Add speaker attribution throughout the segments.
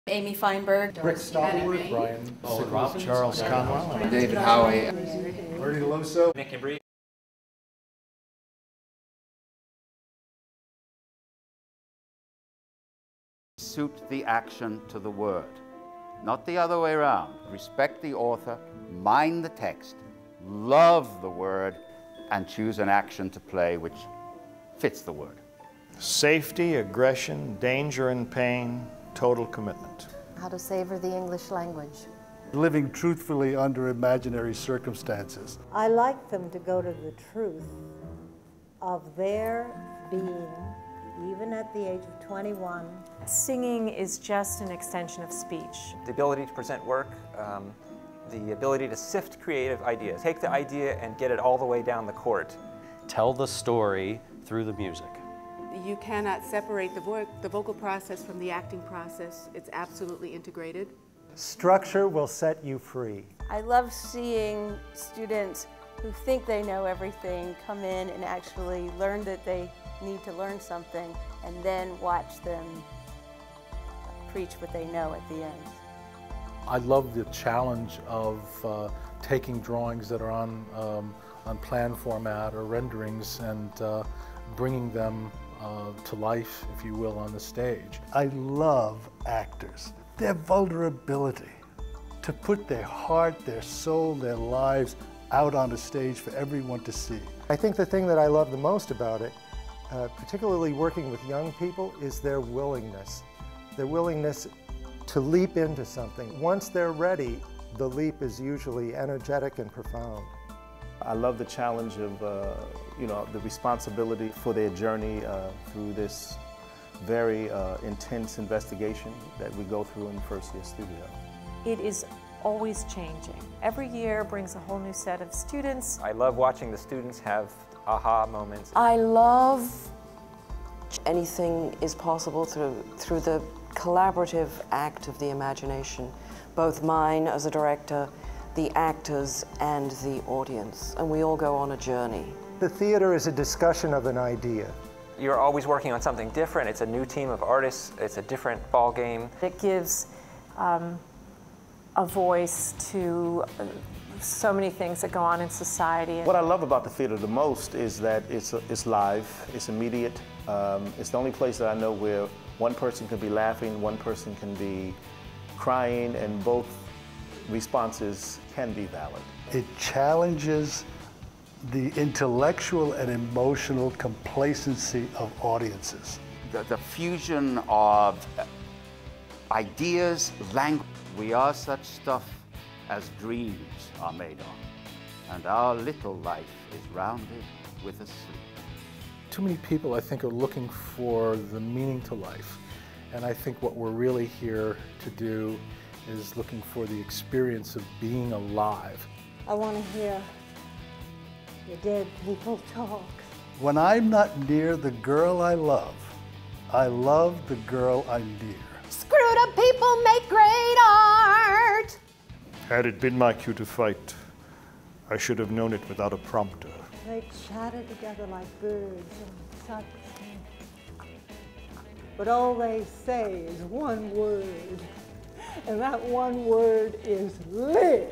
Speaker 1: Amy Feinberg,
Speaker 2: Rick Stallworth, Brian
Speaker 3: Robbins, Charles Conwell,
Speaker 4: David Howie,
Speaker 2: Marty Loso,
Speaker 3: Nick and Bree.
Speaker 4: Suit the action to the word, not the other way around. Respect the author, mind the text, love the word, and choose an action to play which fits the word.
Speaker 5: Safety, aggression, danger and pain, total commitment.
Speaker 6: How to savor the English language.
Speaker 2: living truthfully under imaginary circumstances.
Speaker 7: I like them to go to the truth of their being, even at the age of 21.
Speaker 8: Singing is just an extension of speech.
Speaker 3: The ability to present work, the ability to sift creative ideas. Take the idea and get it all the way down the court.
Speaker 9: Tell the story through the music.
Speaker 10: You cannot separate the vocal process from the acting process. It's absolutely integrated.
Speaker 11: Structure will set you free.
Speaker 1: I love seeing students who think they know everything come in and actually learn that they need to learn something, and then watch them preach what they know at the end.
Speaker 2: I love the challenge of taking drawings that are on plan format or renderings and bringing them to life, if you will, on the stage. I love actors. Their vulnerability to put their heart, their soul, their lives out on the stage for everyone to see.
Speaker 11: I think the thing that I love the most about it, particularly working with young people, is their willingness. Their willingness to leap into something. Once they're ready, the leap is usually energetic and profound.
Speaker 12: I love the challenge of, the responsibility for their journey through this very intense investigation that we go through in the first year studio.
Speaker 8: It is always changing. Every year brings a whole new set of students.
Speaker 3: I love watching the students have aha moments.
Speaker 13: I love anything is possible through the collaborative act of the imagination, both mine as a director, the actors, and the audience, and we all go on a journey.
Speaker 11: The theater is a discussion of an idea.
Speaker 3: You're always working on something different. It's a new team of artists. It's a different ball game.
Speaker 8: It gives a voice to so many things that go on in society.
Speaker 12: What I love about the theater the most is that it's live, it's immediate. It's the only place that I know where one person can be laughing, one person can be crying, and both responses can be valid.
Speaker 2: It challenges the intellectual and emotional complacency of audiences.
Speaker 4: The fusion of ideas, language. We are such stuff as dreams are made of, and our little life is rounded with a sleep.
Speaker 2: Too many people, I think, are looking for the meaning to life, and I think what we're really here to do is looking for the experience of being alive.
Speaker 7: I want to hear the dead people talk.
Speaker 2: When I'm not near the girl I love the girl I'm near.
Speaker 7: Screwed up people make great art!
Speaker 5: Had it been my cue to fight, I should have known it without a prompter.
Speaker 7: They chatter together like birds and such. But all they say is one word, and that one word is live.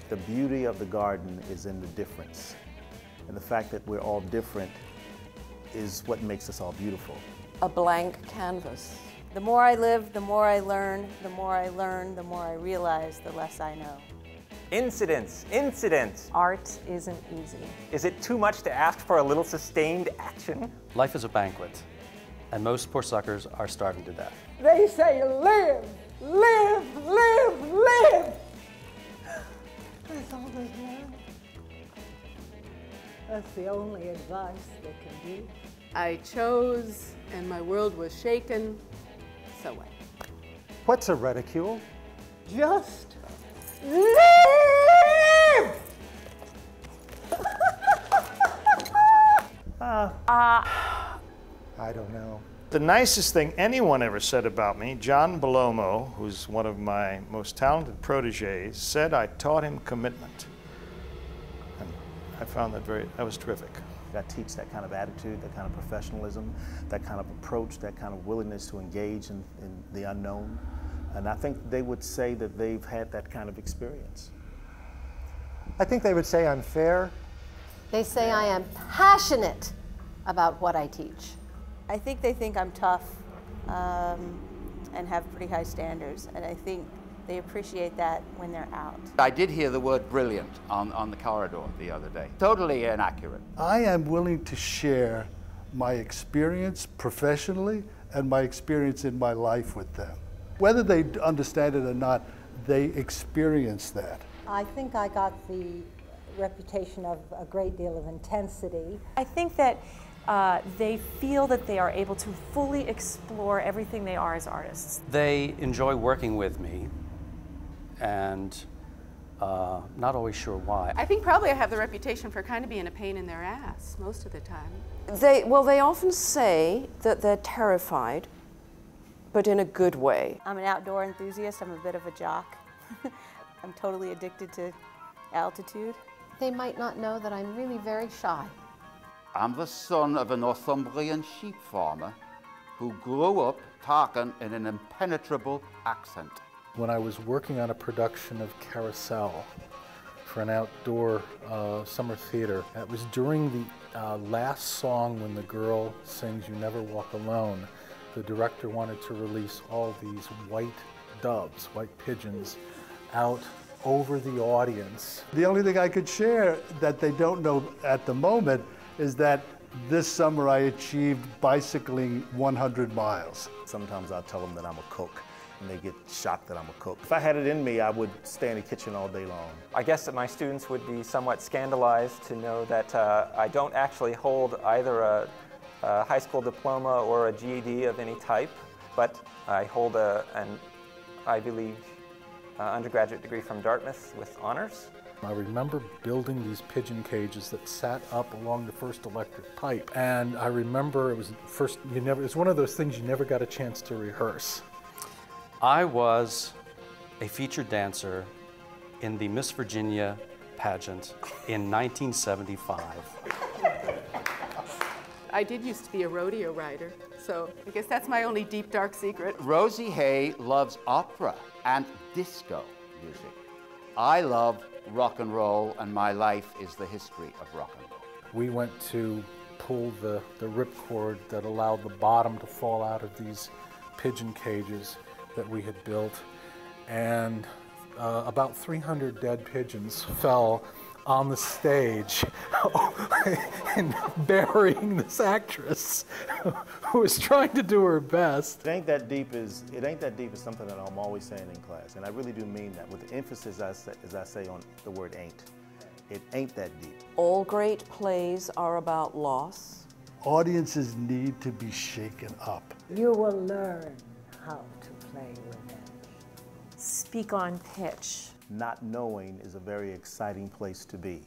Speaker 12: The beauty of the garden is in the difference. And the fact that we're all different is what makes us all beautiful.
Speaker 13: A blank canvas.
Speaker 1: The more I live, the more I learn. The more I learn, the more I realize, the less I know.
Speaker 3: Incidents.
Speaker 8: Art isn't easy.
Speaker 3: Is it too much to ask for a little sustained action?
Speaker 9: Life is a banquet, and most poor suckers are starving to death.
Speaker 7: They say live, live, live, live. That's all they learn. That's the only advice they can give.
Speaker 10: I chose, and my world was shaken, so what?
Speaker 11: What's a reticule?
Speaker 7: Just live!
Speaker 11: I don't know.
Speaker 5: The nicest thing anyone ever said about me, John Belomo, who's one of my most talented proteges, said I taught him commitment. And I found that was terrific.
Speaker 12: I teach that kind of attitude, that kind of professionalism, that kind of approach, that kind of willingness to engage in the unknown. And I think they would say that they've had that kind of experience.
Speaker 11: I think they would say I'm fair.
Speaker 6: They say I am passionate about what I teach.
Speaker 1: I think they think I'm tough and have pretty high standards, and I think they appreciate that when they're out.
Speaker 4: I did hear the word brilliant on the corridor the other day. Totally inaccurate.
Speaker 14: I am willing to share my experience professionally and my experience in my life with them. Whether they understand it or not, they experience that.
Speaker 7: I think I got the reputation of a great deal of intensity.
Speaker 8: I think that they feel that they are able to fully explore everything they are as artists.
Speaker 9: They enjoy working with me, and not always sure why.
Speaker 10: I think probably I have the reputation for kind of being a pain in their ass most of the time.
Speaker 13: They often say that they're terrified, but in a good way.
Speaker 1: I'm an outdoor enthusiast. I'm a bit of a jock. I'm totally addicted to altitude.
Speaker 6: They might not know that I'm really very shy.
Speaker 4: I'm the son of a Northumbrian sheep farmer who grew up talking in an impenetrable accent.
Speaker 2: When I was working on a production of Carousel for an outdoor summer theater, it was during the last song when the girl sings "You Never Walk Alone." The director wanted to release all these white doves, white pigeons, out over the audience.
Speaker 14: The only thing I could share that they don't know at the moment is that this summer I achieved bicycling 100 miles.
Speaker 12: Sometimes I tell them that I'm a cook, and they get shocked that I'm a cook. If I had it in me, I would stay in the kitchen all day long.
Speaker 3: I guess that my students would be somewhat scandalized to know that I don't actually hold either a high school diploma or a GED of any type, but I hold an Ivy League undergraduate degree from Dartmouth with honors.
Speaker 2: I remember building these pigeon cages that sat up along the first electric pipe, and I remember it was it's one of those things you never got a chance to rehearse.
Speaker 9: I was a featured dancer in the Miss Virginia pageant in 1975.
Speaker 10: I did used to be a rodeo rider, so I guess that's my only deep, dark secret.
Speaker 4: Rosie Hay loves opera and disco music. I love rock and roll, and my life is the history of rock and roll.
Speaker 2: We went to pull the ripcord that allowed the bottom to fall out of these pigeon cages that we had built, and about 300 dead pigeons fell on the stage and burying this actress who was trying to do her best.
Speaker 12: It ain't that deep is something that I'm always saying in class, and I really do mean that with the emphasis as I say on the word ain't. It ain't that deep.
Speaker 13: All great plays are about loss.
Speaker 14: Audiences need to be shaken up.
Speaker 7: You will learn how to play revenge.
Speaker 8: Speak on pitch.
Speaker 12: Not knowing is a very exciting place to be.